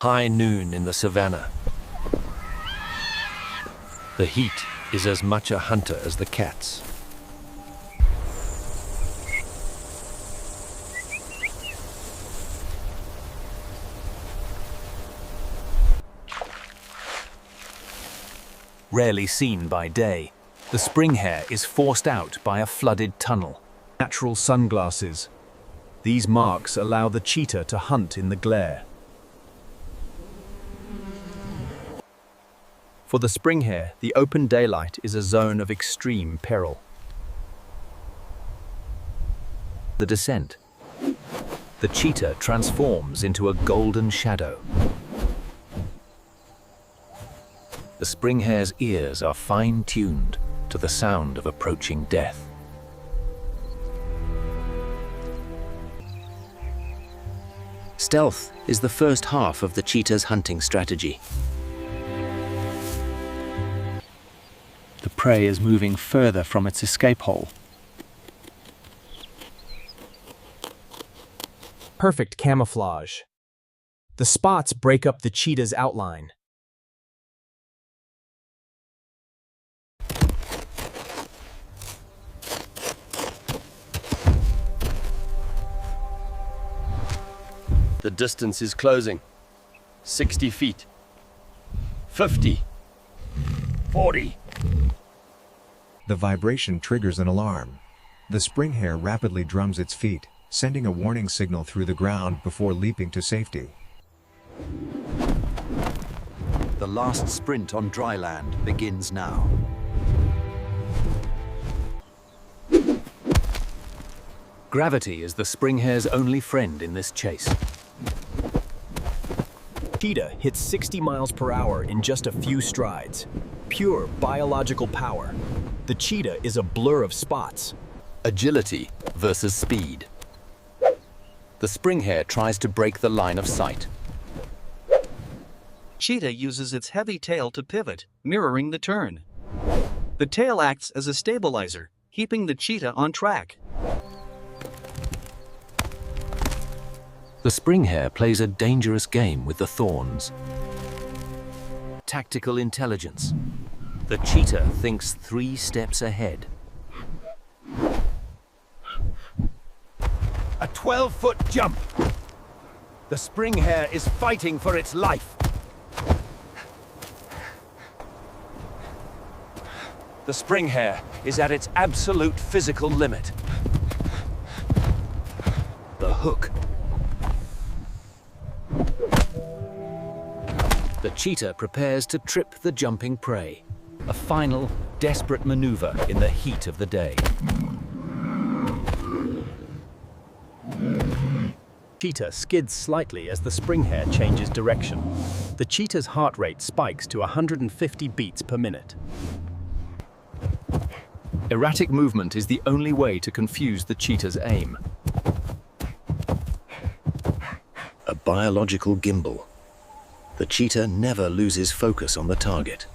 High noon in the savannah. The heat is as much a hunter as the cats. Rarely seen by day, the springhare is forced out by a flooded tunnel. Natural sunglasses. These marks allow the cheetah to hunt in the glare. For the springhare, the open daylight is a zone of extreme peril. The descent. The cheetah transforms into a golden shadow. The springhare's ears are fine-tuned to the sound of approaching death. Stealth is the first half of the cheetah's hunting strategy. The prey is moving further from its escape hole. Perfect camouflage. The spots break up the cheetah's outline. The distance is closing. 60 feet. 50. 40. The vibration triggers an alarm. The springhare rapidly drums its feet, sending a warning signal through the ground before leaping to safety. The last sprint on dry land begins now. Gravity is the springhare's only friend in this chase. Cheetah hits 60 miles per hour in just a few strides. Pure biological power. The cheetah is a blur of spots. Agility versus speed. The springhare tries to break the line of sight. Cheetah uses its heavy tail to pivot, mirroring the turn. The tail acts as a stabilizer, keeping the cheetah on track. The springhare plays a dangerous game with the thorns. Tactical intelligence. The cheetah thinks 3 steps ahead. A 12-foot jump. The springhare is fighting for its life. The springhare is at its absolute physical limit. The hook. The cheetah prepares to trip the jumping prey. A final, desperate maneuver in the heat of the day. Cheetah skids slightly as the springhare changes direction. The cheetah's heart rate spikes to 150 beats per minute. Erratic movement is the only way to confuse the cheetah's aim. A biological gimbal. The cheetah never loses focus on the target.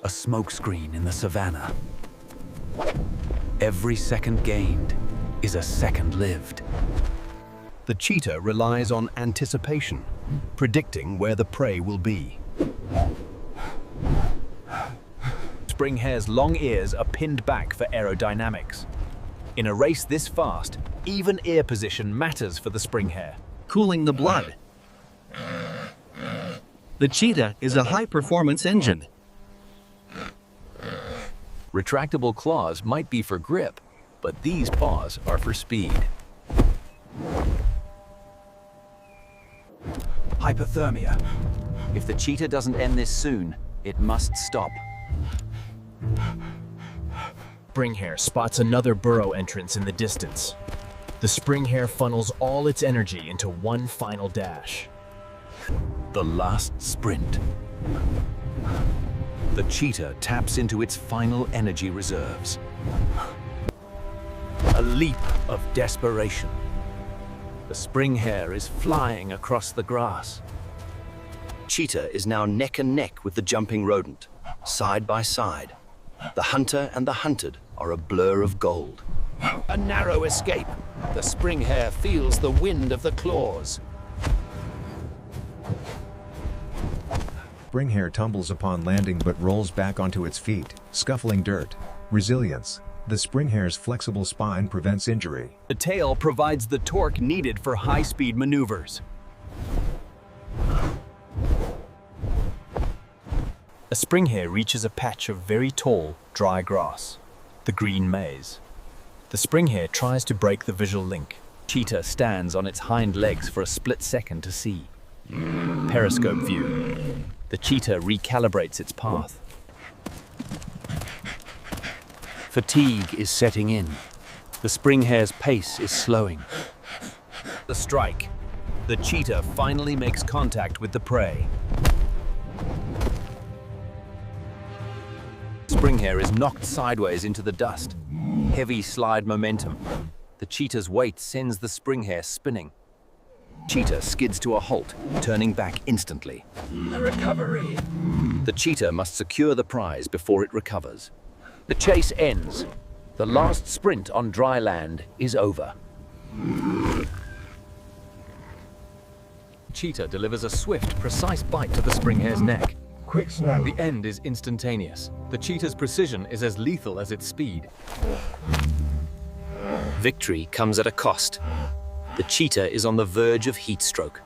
A smokescreen in the savannah. Every second gained is a second lived. The cheetah relies on anticipation, predicting where the prey will be. Springhare's long ears are pinned back for aerodynamics. In a race this fast, even ear position matters for the springhare. Cooling the blood. The cheetah is a high-performance engine. Retractable claws might be for grip, but these paws are for speed. Hypothermia. If the cheetah doesn't end this soon, it must stop. Springhare spots another burrow entrance in the distance. The springhare funnels all its energy into one final dash. The last sprint. The cheetah taps into its final energy reserves. A leap of desperation. The springhare is flying across the grass. Cheetah is now neck and neck with the jumping rodent, side by side. The hunter and the hunted are a blur of gold. A narrow escape. The Springhare feels the wind of the claws. Springhare tumbles upon landing but rolls back onto its feet, scuffling dirt. Resilience. The Springhare's flexible spine prevents injury. The tail provides the torque needed for high-speed maneuvers. A Springhare reaches a patch of very tall, dry grass, the green maze. The Springhare tries to break the visual link. Cheetah stands on its hind legs for a split second to see. Periscope view. The cheetah recalibrates its path. Fatigue is setting in. The Springhare's pace is slowing. The strike. The cheetah finally makes contact with the prey. Springhare is knocked sideways into the dust. Heavy slide momentum. The cheetah's weight sends the Springhare spinning. Cheetah skids to a halt, turning back instantly. The recovery. The cheetah must secure the prize before it recovers. The chase ends. The last sprint on dry land is over. Cheetah delivers a swift, precise bite to the Springhare's neck. Quick snap. The end is instantaneous. The cheetah's precision is as lethal as its speed. Victory comes at a cost. The cheetah is on the verge of heat stroke.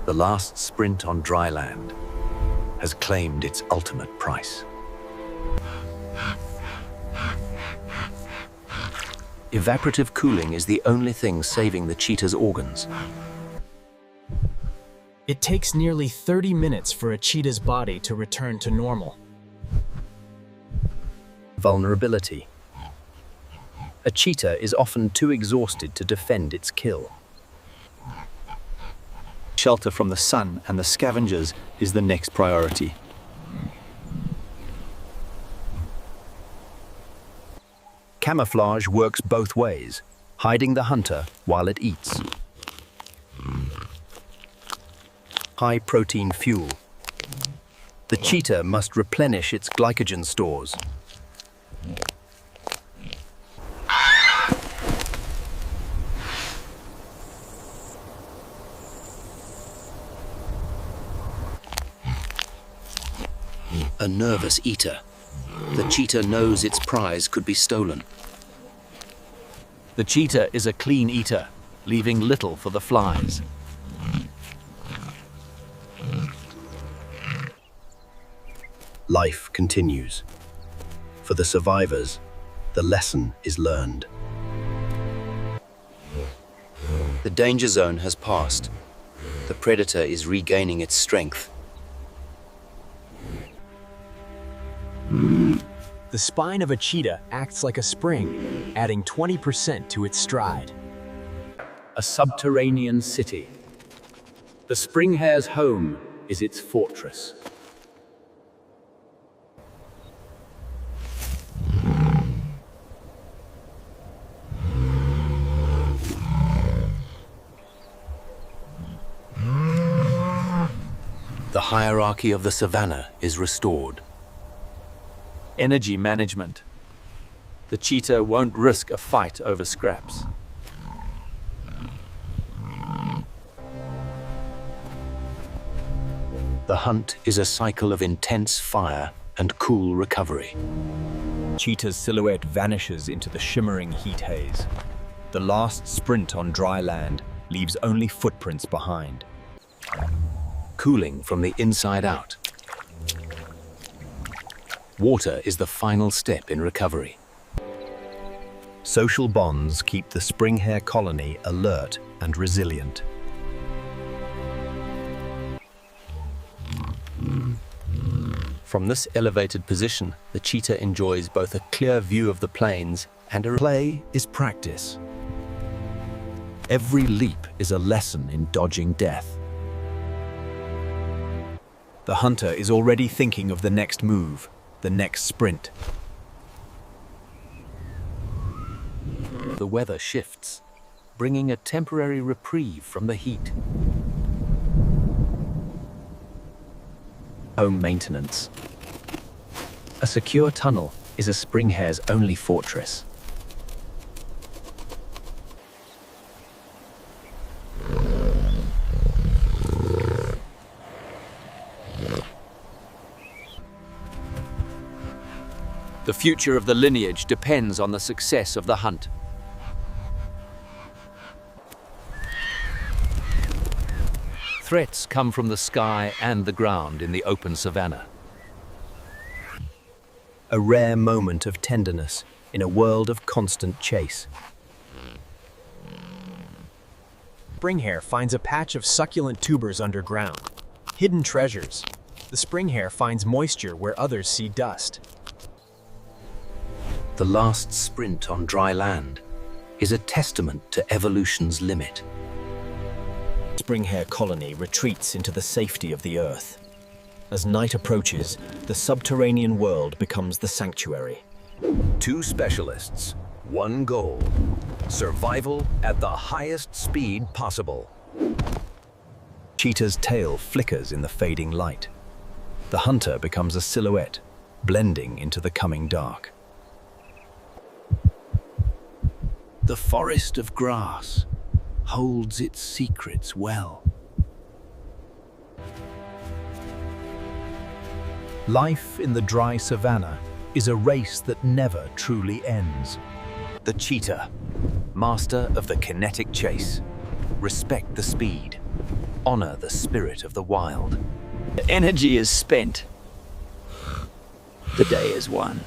The last sprint on dry land has claimed its ultimate price. Evaporative cooling is the only thing saving the cheetah's organs. It takes nearly 30 minutes for a cheetah's body to return to normal. Vulnerability. A cheetah is often too exhausted to defend its kill. Shelter from the sun and the scavengers is the next priority. Camouflage works both ways, hiding the hunter while it eats. High-protein fuel. The cheetah must replenish its glycogen stores. A nervous eater. The cheetah knows its prize could be stolen. The cheetah is a clean eater, leaving little for the flies. Life continues. For the survivors, the lesson is learned. The danger zone has passed. The predator is regaining its strength. The spine of a cheetah acts like a spring, adding 20% to its stride. A subterranean city. The Springhare's home is its fortress. The hierarchy of the savannah is restored. Energy management. The cheetah won't risk a fight over scraps. The hunt is a cycle of intense fire and cool recovery. Cheetah's silhouette vanishes into the shimmering heat haze. The last sprint on dry land leaves only footprints behind. Cooling from the inside out. Water is the final step in recovery. Social bonds keep the Springhare colony alert and resilient. From this elevated position, the cheetah enjoys both a clear view of the plains and a Play is practice. Every leap is a lesson in dodging death. The hunter is already thinking of the next move, the next sprint. The weather shifts, bringing a temporary reprieve from the heat. Home maintenance. A secure tunnel is a springhare's only fortress. The future of the lineage depends on the success of the hunt. Threats come from the sky and the ground in the open savannah. A rare moment of tenderness in a world of constant chase. Springhare finds a patch of succulent tubers underground. Hidden treasures. The springhare finds moisture where others see dust. The last sprint on dry land is a testament to evolution's limit. Springhare colony retreats into the safety of the earth. As night approaches, the subterranean world becomes the sanctuary. 2 specialists, 1 goal. Survival at the highest speed possible. Cheetah's tail flickers in the fading light. The hunter becomes a silhouette, blending into the coming dark. The forest of grass holds its secrets well. Life in the dry savannah is a race that never truly ends. The cheetah, master of the kinetic chase. Respect the speed. Honor the spirit of the wild. The energy is spent. The day is won.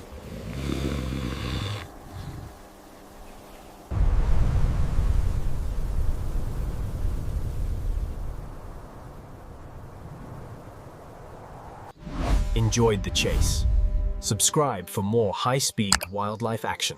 Enjoyed the chase. Subscribe for more high-speed wildlife action.